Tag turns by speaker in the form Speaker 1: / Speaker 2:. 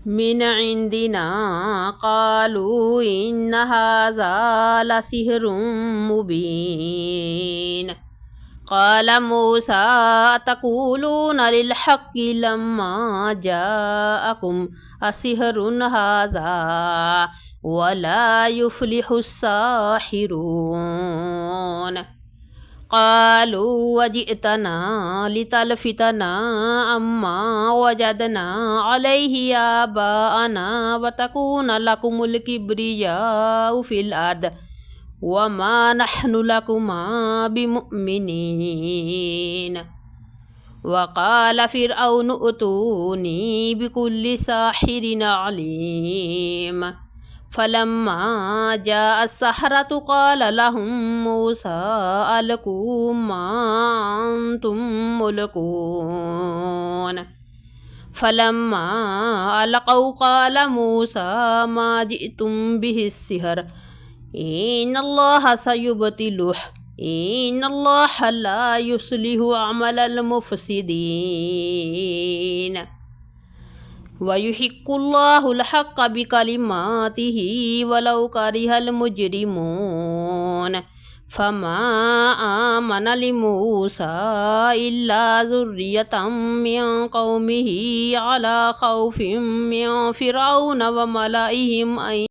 Speaker 1: من عندنا قالوا إن هذا لسحر مبين. قال موسى أتقولون للحق لما جاءكم أسحر هذا ولا يفلح الساحرون. قالوا وجئتنا لتلفتنا عما وجدنا عليه آباءنا وتكون لكم الكبرياء في الأرض وما نحن لكما بمؤمنين. وقال فرعون ائتوني بكل ساحر عليم. فلما جاء السحرة قال لهم موسى ألقوا ما أنتم ملقون. فلما ألقوا قال موسى ما جئتم به السحر إن الله سيبطله إن الله لا يصلح عمل المفسدين ويحق الله الحق بكلماته ولو كره المجرمون. فما آمن لموسى إلا ذرية من قومه على خوف من فرعون وملئهم أن